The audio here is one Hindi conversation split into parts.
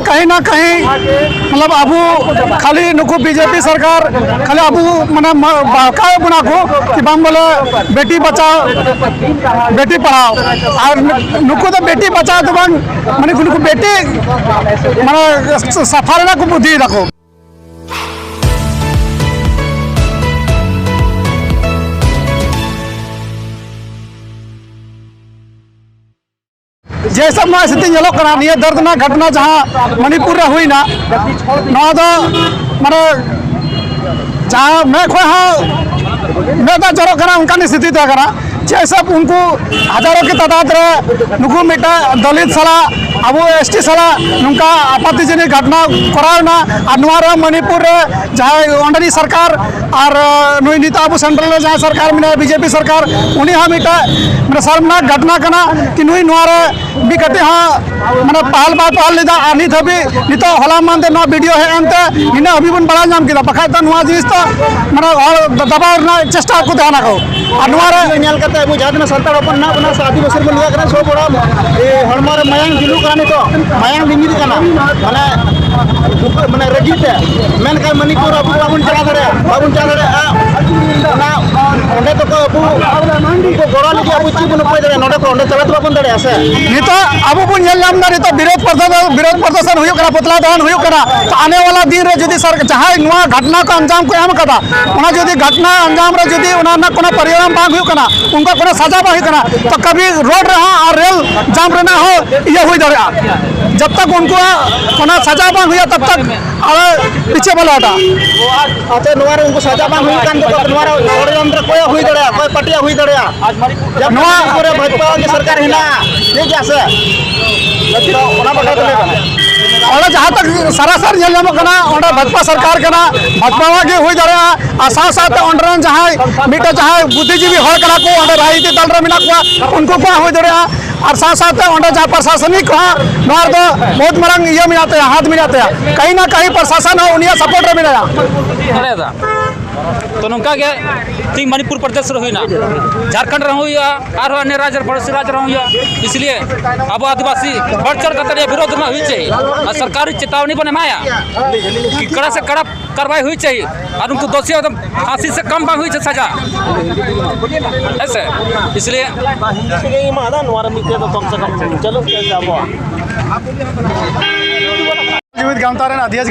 कहीं ना कहीं मतलब अबू खाली नुकु बीजेपी सरकार खाली अबू माने बाका बना को कि बाम बोले बेटी बचाओ बेटी पढ़ाओ और नुकु तो बेटी बचाओ तो बांग माने नुकु बेटी माने सफारी ना को बुद्धि रखो जैसा मैं स्थिति झेलों करा नहीं दर्दनाक घटना जहाँ मणिपुर रे हुई ना माने जहाँ मैं खोए हाँ मैं तो जरो करा उनका स्थिति तय करा जैसा उनको हजारों की तादाद रे नुकु मिटा दलित सला अब एसटी सला नुका आपत्तिजनक घटना करावना और मणिपुर जहाँ अंडरी सरकार और नुई नीता अब सेंट्रल जहाँ सरकार में बीजेपी सरकार उन्हीं हाँ मिटा मेरा शर्मनाक घटना कना कि नुई भी कहते हाँ मैंने पहल बात पहल लीदा आनी थी नित हला मानते ना वीडियो है अंते इन्हें अभी बन बड़ा नाम किया बखा नुआ जिनिस तो मैंने दबाव चेष्टा को ध्यान रखो और अब जहाँ सानताड़ हपन ना आदिवासी बन लिया सो बड़ा हड़मा मायांग दिलू करा तो मायांग लिंगी माने माने रगीते मेनका मणिपुर अब बाबन चला दे तो अब गड़ा लगे अब ची बन उपाय दे नोडे को ओंडे चला बाबन दे से नितो अब बन नेल नाम दारे तो विरोध प्रदर्शन हुई करा पुतला दहन हुई करा तो आने वाला दिन रे जदी सर जहां नुआ घटना को अंजाम को एम कदा ओना जदी घटना अंजाम रे जदी ओना ना कोनो परिणाम बाग हुई कना उनका कोनो सजा बा हुई कना तो कभी रोड रहा और रेल जाम रे ना हो ये हुई दरे जब तक उनको कोनो सजा बा हुई तब तक पीछे बोला हटा अच्छा नुआ रे उनको सजा बा हुई कान तो नुआ रे षड्यंत्र कोई हुई दरे कोई पटिया हुई दरे जब नुआ पूरे भाजपा की सरकार है ना ये क्या से तो ओना बता दे और जहाँ तक सरासर जेलना भाजपा सरकार के ना भाजपा के हुई दड़े साथ साथ अंडरन जहाँ मीटे जहाँ बुद्धिजीवी हर करा को राजनीति दल रे मिना को उनको को हुई दड़े और साथ साथ अंडर जहाँ प्रशासनिक नोर तो बहुत मरंग ये मिलाते हैं हाथ मिलाते हैं कहीं ना कहीं प्रशासन हो उन्हें सपोर्ट रे मिला तो नौका के ठीक मणिपुर प्रदेश हुईना झारखंड हुआ और अन्य राज्य पड़ोसी राज्य हुआ इसलिए अब आदिवासी बढ़ चढ़ कर विरोध में हुई चाहिए और सरकारी चेतावनी बने माया कि कड़ा से कड़ा कार्रवाई हुई चाहिए और उनको दोषी फांसी से कम हुई सजा ऐसे इसलिए अध्यक्ष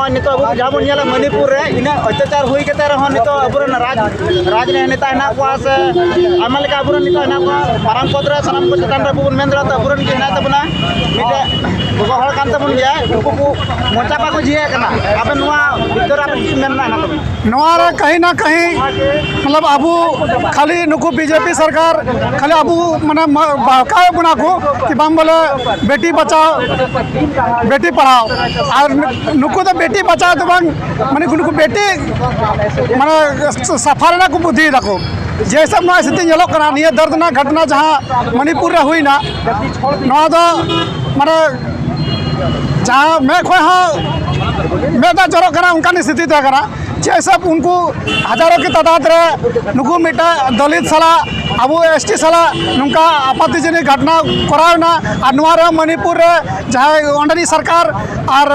नितो अब जहाँ बन मणिपुर इन अत्याचार हुई के नितो अब राज नेता है से आमा लेका अब नितो मारांग पद सामान को चतान रे बन मेन अब के तबना मिटे गो हड़ कान तबन गया उनको मोचा पा को जिया कना अब भीतर आप मेनना कहीं ना कहीं मतलब अबू खाली नुकु बीजेपी सरकार खाली अबू माने बाका बना को कि बाम बोले बेटी बचाओ बेटी पढ़ाओ और नुकु तो बेटी बचाओ तो बांग माने नुकु बेटी माने सफारी ना को बुद्धि रखो जैसा मैं स्थिति झेलों करा नहीं दर्दनाक घटना जहाँ मणिपुर रे हुई ना माने जहाँ मैं खोए हाँ मैं तो जरो करा उनका स्थिति तय करा जैसा उनको हजारों की तादाद रे नुकु मिटा दलित सला अब एसटी सला नुका आपत्तिजनक घटना करावना और मणिपुर जहाँ अंडरी सरकार और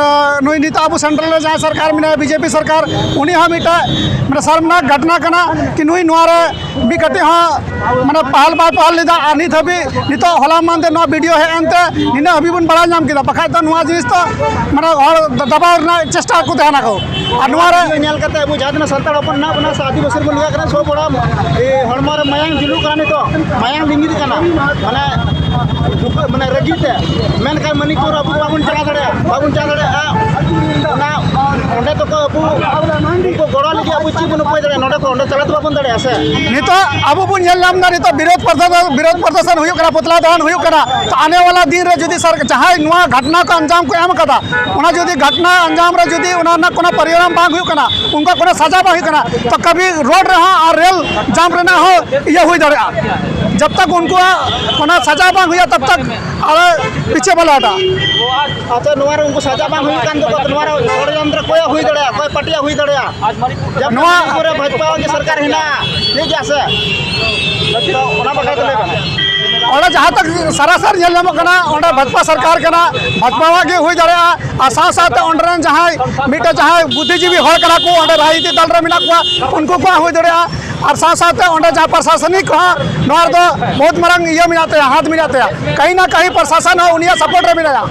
नुई नीता अब सेंट्रल जहाँ सरकार में बीजेपी सरकार उन्हीं हाँ मिटा मेरा शर्मनाक घटना कना कि नुई भी कहते हाँ मैंने पहल बात पहल लीदा आनी थी नित हला मानते ना वीडियो है अंते इन्हें अभी बन बड़ा नाम किया बखा नुआ जिनिस तो मैंने दबाव चेष्टा को ध्यान रखो और अब जहाँ सानताड़ हपन ना आदिवासी बन लिया सो बड़ा हड़मा मायांग दिलू करा तो मायांग लिंगी माने माने रगीते मेनका मणिपुर अब बाबन चला दे ओंडे तो अब उनको गड़ा लगे अब ची बन उपाय दे नोडे को ओंडे चला बाबन दे से नितो अब बन नेल नाम दारे तो विरोध प्रदर्शन हुई करा पुतला दहन हुई करा तो आने वाला दिन रे जदी सर जहाँ नुआ घटना को अंजाम को एम कदा ओना जदी घटना अंजाम रे जदी ओना ना कोनो परिणाम बाग हुई कना उनका कोनो सजा बा हुई कना तो कभी रोड रहा और रेल जाम रे ना हो ये हुई दरे जब तक उनको कोनो सजा बा हुई तब तक पीछे बोला हटा अच्छा नुआ रे उनको सजा बा हुई कान तो नुआ रे षड्यंत्र कोई हुई दरे कोई पटिया हुई दरे जब नुआ पूरे भाजपा की सरकार है ना ये क्या से तो ओना बता दे और जहाँ तक सरासर झेल भाजपा सरकार के भाजपा के हुई दाड़ा और साथ साथ जहाँ मिट्टे जहाँ बुद्धिजीवी हर को राजनीति दल मेना उनको हुई दाड़ा और साथ साथ जहाँ प्रशासनिक बहुत मारंग ये मिलाते हैं हाथ मिलाते हैं कहीं ना कहीं प्रशासन उन्हें सपोर्ट मिला।